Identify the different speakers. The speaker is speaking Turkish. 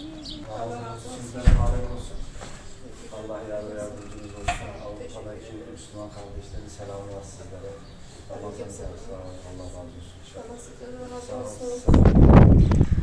Speaker 1: Ağzınız sizden mübarek olsun. Allah yar ve yardımcınız olsun. Avrupa'daki Müslüman kardeşlerin selamı var sizlere. Ramazan selamı. Allah razı olsun.
Speaker 2: Allah sizden razı olsun.